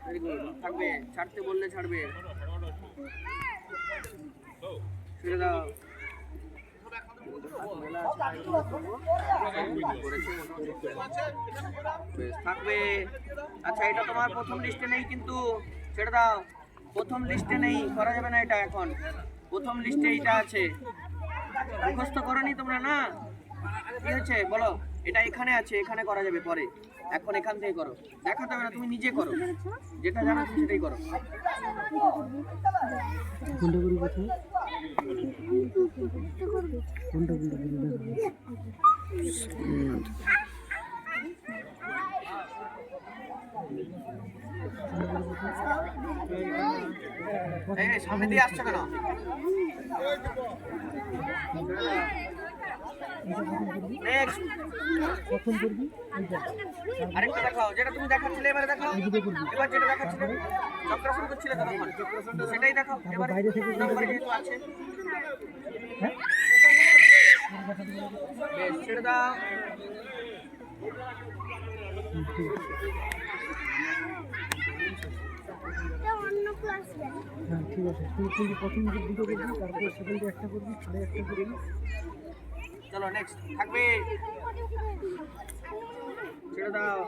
Very good, থাকবে, ছাড়তে বললে ছাড়বে, ছেড়ে দাও। থাকবে। আচ্ছা, এটা তোমার প্রথম লিস্টে নেই কিন্তু, ছেড়ে দাও। প্রথম লিস্টে নেই, করা যাবে না এটা এখন। প্রথম লিস্টে এইটা আছে, মুখস্থ করোনি তোমরা না? কি হয়েছে বলো? এটা এখানে আছে, এখানে করা যাবে পরে, এখন এখান থেকে করো। দেখাতে হবে না, তুমি নিজে করো, যেটা জানো তুমি সেটাই করো। সামনে দিয়ে আসছো কেন? নেক্সট, আরেকটা দেখাও, যেটা তুমি দেখাচ্ছিলে এবারে দেখাও। এবার যেটা দেখাচ্ছিলে, চক্রাসন করছিলে তখন, সেটাই দেখাও এবারে। নাম্বার যেহেতু আছে, বেশ, ছেড়ে দাও। ঠিক আছে, তুই প্রথম দুটো করবি, তারপরে সেকেন্ডে একটা করবি, পরে একটা করবি। চলো নেক্সট, থাকবে, ছেড়ে দাও।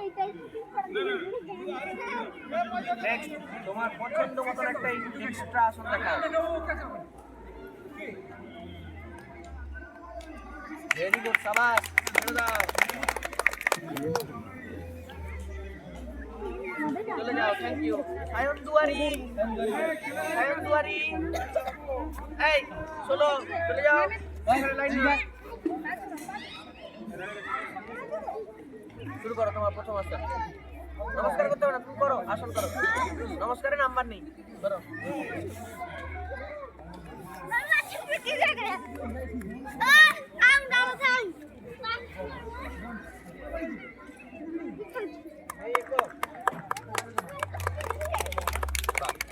নেক্সট, তোমার পছন্দ মতো একটা এক্সট্রা আসন দেখাও। ভেরি গুড, সাবাস, ছেড়ে দাও। চলে যাও, থ্যাংক ইউ। সায়ন দুয়ারি, সায়ন দুয়ারি, এই চলো, চলে যাও। শুরু করো তোমার প্রথম আসন। নমস্কার করতে হবে না, তুমি করো, আসন করো। নমস্কারে নাম্বার নেই, করো।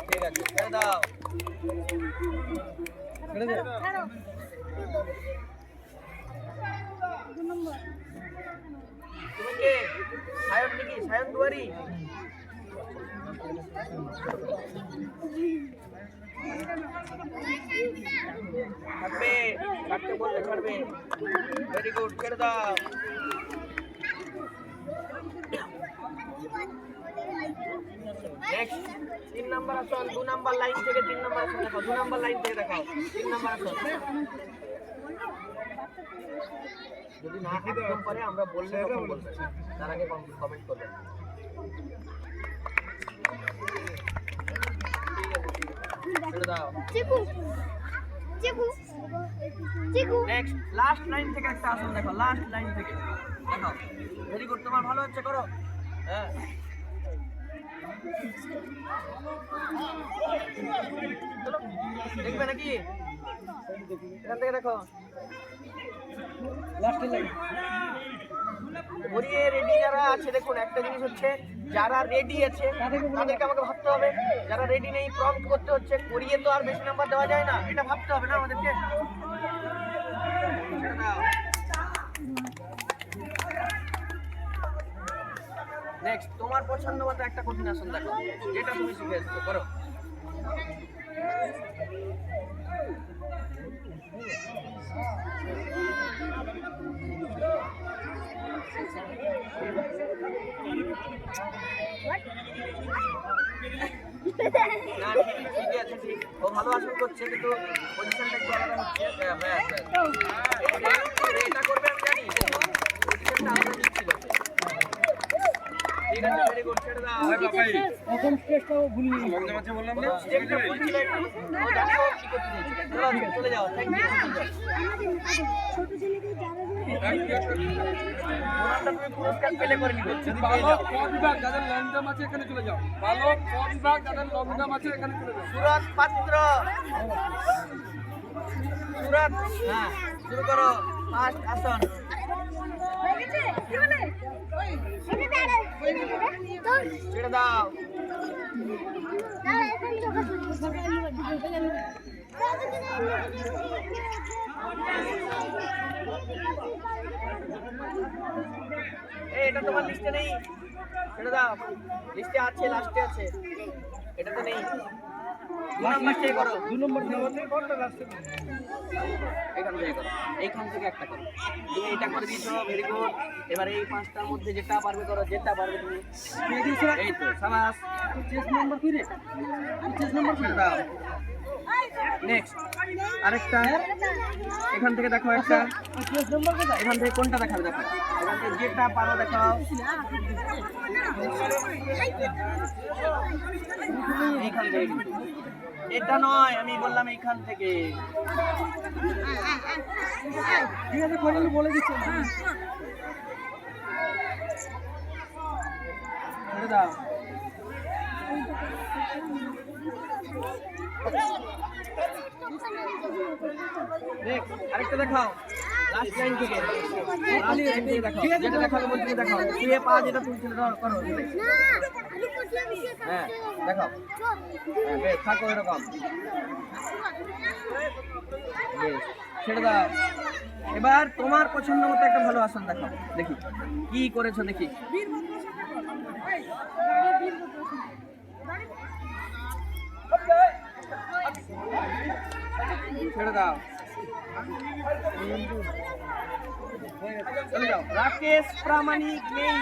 ঠিক আছে, ছেড়ে দাও। তুমি কে? সায়ন নাকি? সায়ন দুয়ারি? থাকবে, ছাড়তে বললে ছাড়বে। ভেরি গুড, ছেড়ে দাও। নেক্সট, 3 নাম্বার আসন, 2 নাম্বার লাইন থেকে 3 নাম্বার আসন দেখাও। 2 নাম্বার লাইন থেকে দেখাও 3 নাম্বার আসন। যদি না একদম পারে আমরা বললে তখন বলবে, তার আগে কমেন্ট করবেন। ছেড়ে দাও। নেক্সট, লাস্ট লাইন থেকে একটা আসন দেখো, লাস্ট লাইন থেকে দেখাও। ভেরি গুড, তোমার ভালো হচ্ছে, করো। হ্যাঁ, চলো, দেখবে নাকি? এখান থেকে দেখো, লাস্টের লাইন। ঘুরিয়ে রেডি যারা আছে, দেখুন একটা জিনিস হচ্ছে, যারা রেডি আছে তাদেরকে আমাকে ভাবতে হবে, যারা রেডি নেই প্রম্পট করতে হচ্ছে। করিয়ে তো আর বেশি নাম্বার দেওয়া যায় না, এটা ভাবতে হবে না আমাদেরকে। নেক্সট, তোমার পছন্দ মতো একটা কঠিন আসন দেখো, যেটা তুমি শিখে এসছো, করো। না, ঠিকই আছে, ঠিক, ও ভালো আসন করছে, কিন্তু পজিশনটা একটু আলাদা হচ্ছে। এটা করবে আমি জানি, পজিশনটা আলাদা দিচ্ছিল। ঠিক আছে, ভেরি গুড, ছেড়ে দাও। প্রথম স্টেজটাও ভুল বললাম না, স্টেপটা ভুল ছিল একটু, ও জানে ও কি করতে চাইছে। চলে যাও, থ্যাংক ইউ। ছোট ছেলেদের তুমি পুরস্কার পেলে করে নিবে। বালক ক বিভাগ যাদের লং জাম্প আছে এখানে চলে যাও। বালক ক বিভাগ যাদের লং জাম্প আছে এখানে চলে যাও। সুরত পাত্র, সুরত, হ্যাঁ শুরু করো। ফার্স্ট আসন। ছেড়ে দাও। এটা তোমার লিস্টে নেই। ছেড়ে দাও, লিস্টে আছে, লাস্টে আছে, এটাতে নেই। 2 নম্বর থেকে করো, 2 নম্বর কোনটা লাস্টে? এখান থেকে করো, এইখান থেকে একটা করো। তুমি এটা করে দিয়েছো, ভেরি গুড। এবার এই 5টার মধ্যে যেটা পারবে করো, যেটা পারবে তুমি। এই তো সাবাস। চেস নাম্বার কি রে? চেস নাম্বার ছেড়ে দাও। নেক্সট আরেকটা, এখান থেকে দেখো একটা, চেস নাম্বার কোথায়? এখান থেকে কোনটা দেখাবে দেখো, এখান থেকে যেটা পারো দেখাও। এইখান থেকে কিন্তু। এটা নয়, আমি বললাম এইখান থেকে। ঠিক আছে, করে বলে দিচ্ছি। ছেড়ে দাও। Next, আরেকটা দেখাও, লাস্ট লাইন থেকে। লাস্ট লাইন থেকে দেখাও, যেটা দেখাবে বলছি দেখাও। শুয়ে পা যেটা তুলছিল করো। হ্যাঁ দেখাও। হ্যাঁ, বেশ, থাকো এরকম। বেশ, ছেড়ে দাও। এবার তোমার পছন্দ মতো একটা ভালো আসন দেখাও, দেখি কি করেছো দেখি। ছেড়ে দাও, চলে যাও। রাকেশ প্রামাণিক নেই।